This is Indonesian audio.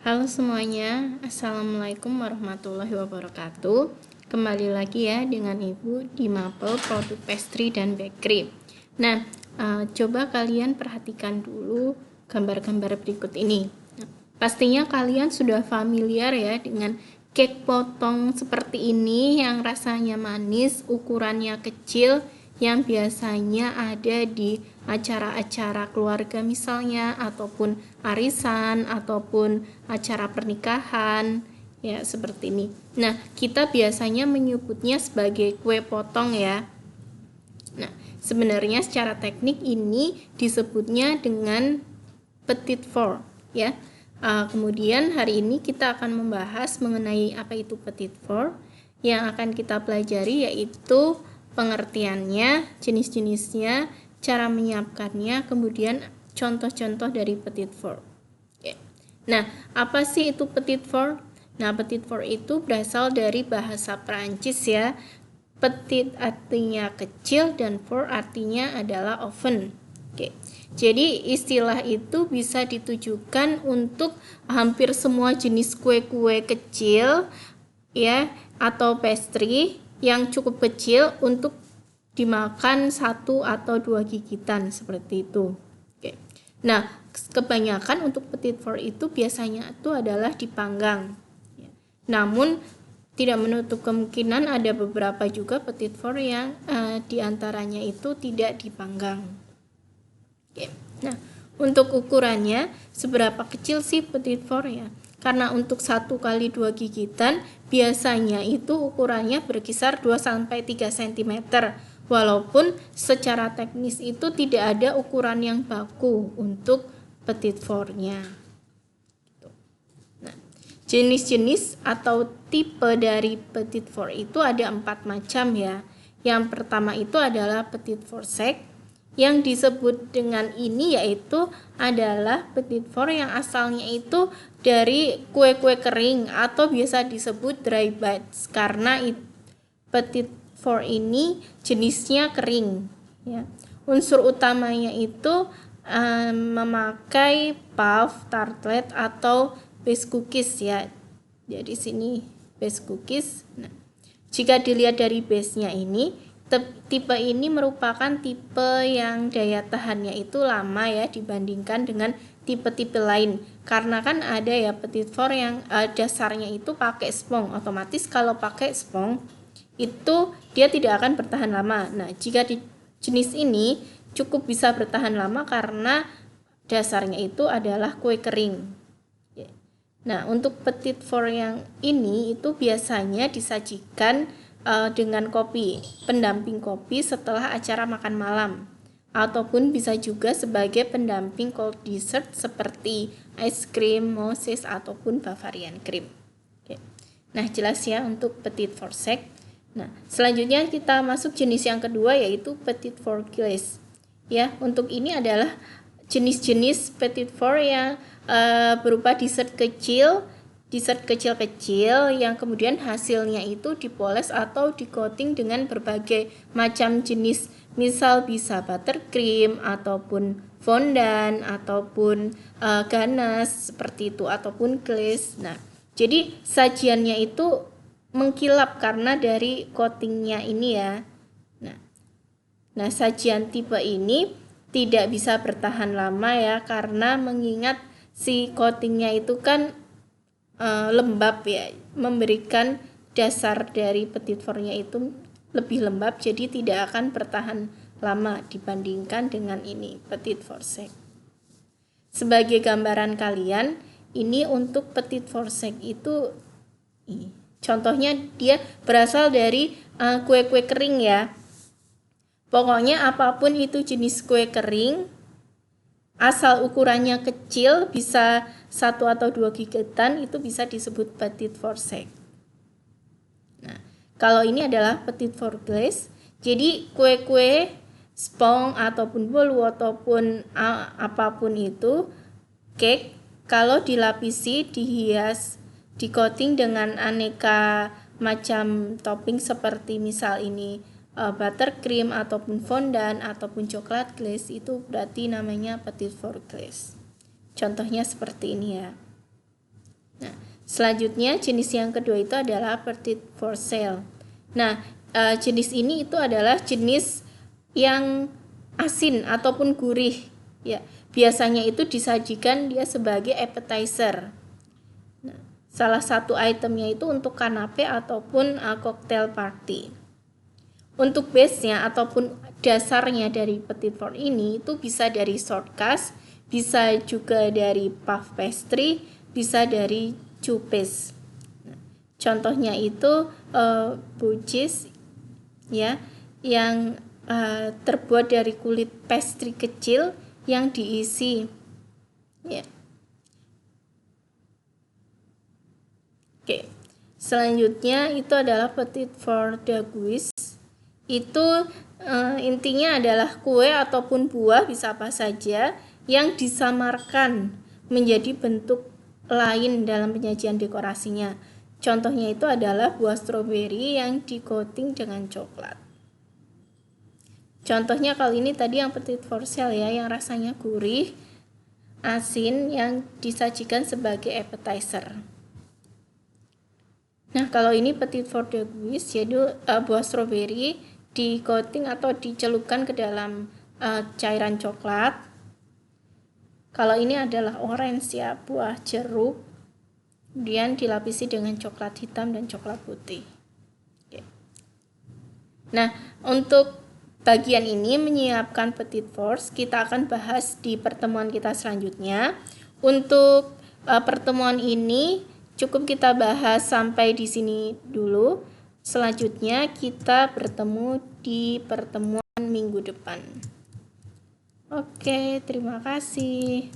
Halo semuanya, Assalamualaikum warahmatullahi wabarakatuh. Kembali lagi ya dengan Ibu di Mapel Produk Pastry dan Bakery. Nah, coba kalian perhatikan dulu gambar-gambar berikut ini. Nah, pastinya kalian sudah familiar ya dengan cake potong seperti ini yang rasanya manis, ukurannya kecil, yang biasanya ada di acara-acara keluarga misalnya, ataupun arisan, ataupun acara pernikahan, ya seperti ini. Nah, kita biasanya menyebutnya sebagai kue potong ya. Nah, sebenarnya secara teknik ini disebutnya dengan petit four ya. Kemudian hari ini kita akan membahas mengenai apa itu petit four. Yang akan kita pelajari yaitu pengertiannya, jenis-jenisnya, cara menyiapkannya, kemudian contoh-contoh dari petit four. Nah, apa sih itu petit four? Nah, petit four itu berasal dari bahasa Prancis ya. Petit artinya kecil dan four artinya adalah oven. Oke. Jadi istilah itu bisa ditujukan untuk hampir semua jenis kue-kue kecil ya atau pastry yang cukup kecil untuk dimakan 1 atau 2 gigitan seperti itu. Oke. Nah, kebanyakan untuk petit four itu biasanya itu adalah dipanggang. Namun tidak menutup kemungkinan ada beberapa juga petit four yang diantaranya itu tidak dipanggang. Oke. Nah, untuk ukurannya seberapa kecil sih petit four ya? Karena untuk 1 kali 2 gigitan biasanya itu ukurannya berkisar 2-3 cm. Walaupun secara teknis itu tidak ada ukuran yang baku untuk petit four-nya. Nah, jenis-jenis atau tipe dari petit four itu ada 4 macam ya. Yang pertama itu adalah petit four sec. Yang disebut dengan ini yaitu adalah petit four yang asalnya itu dari kue-kue kering atau biasa disebut dry bites karena petit four ini jenisnya kering ya. Unsur utamanya itu memakai puff, tartlet atau base cookies ya. Jadi sini base cookies. Nah, jika dilihat dari base-nya ini, tipe ini merupakan tipe yang daya tahannya itu lama ya dibandingkan dengan tipe-tipe lain. Karena kan ada ya petit four yang dasarnya itu pakai spong. Otomatis kalau pakai spong itu dia tidak akan bertahan lama. Nah, jika di jenis ini cukup bisa bertahan lama karena dasarnya itu adalah kue kering. Nah, untuk petit four yang ini itu biasanya disajikan dengan kopi, pendamping kopi setelah acara makan malam, ataupun bisa juga sebagai pendamping cold dessert seperti ice cream, mousses, ataupun Bavarian cream. Oke. Nah, jelas ya untuk petit four sec. Nah, selanjutnya kita masuk jenis yang kedua yaitu petit four glace. Ya, untuk ini adalah jenis-jenis petit four yang berupa dessert kecil-kecil yang kemudian hasilnya itu dipoles atau di-coating dengan berbagai macam jenis, misal bisa buttercream ataupun fondant ataupun ganache seperti itu ataupun glaze. Nah, jadi sajiannya itu mengkilap karena dari coatingnya ini ya. Nah, sajian tipe ini tidak bisa bertahan lama ya karena mengingat si coatingnya itu kan lembab ya, memberikan dasar dari petit four-nya itu lebih lembab, jadi tidak akan bertahan lama dibandingkan dengan ini petit four sec. Sebagai gambaran kalian, ini untuk petit four sec itu contohnya dia berasal dari kue-kue kering ya. Pokoknya apapun itu jenis kue kering, asal ukurannya kecil, bisa 1 atau 2 gigitan, itu bisa disebut petit four sec. Nah, kalau ini adalah petit four glace, jadi kue-kue spong ataupun bolu ataupun apapun itu, cake, kalau dilapisi, dihias, di-coating dengan aneka macam topping seperti misal ini buttercream ataupun fondant ataupun coklat glaze, itu berarti namanya petit four glaze. Contohnya seperti ini ya. Selanjutnya jenis yang kedua itu adalah petit for sale. Nah, jenis ini itu adalah jenis yang asin ataupun gurih ya. Biasanya itu disajikan dia sebagai appetizer. Nah, salah satu itemnya itu untuk kanape ataupun cocktail party. Untuk base-nya ataupun dasarnya dari petit four ini itu bisa dari short crust, bisa juga dari puff pastry, bisa dari cupcake. Nah, contohnya itu buncis ya, yang terbuat dari kulit pastry kecil yang diisi ya. Oke. Selanjutnya itu adalah petit four d'anguille. Itu intinya adalah kue ataupun buah, bisa apa saja, yang disamarkan menjadi bentuk lain dalam penyajian dekorasinya. Contohnya itu adalah buah stroberi yang di-coating dengan coklat. Contohnya kali ini tadi yang petit for sale ya, yang rasanya gurih, asin, yang disajikan sebagai appetizer. Nah, kalau ini petit four d'anguille, yaitu buah stroberi di-coating atau dicelupkan ke dalam cairan coklat. Kalau ini adalah orange ya, buah jeruk, kemudian dilapisi dengan coklat hitam dan coklat putih. Oke. Nah, untuk bagian ini menyiapkan petit fours kita akan bahas di pertemuan kita selanjutnya. Untuk pertemuan ini cukup kita bahas sampai di sini dulu. Selanjutnya kita bertemu di pertemuan minggu depan. Oke, terima kasih.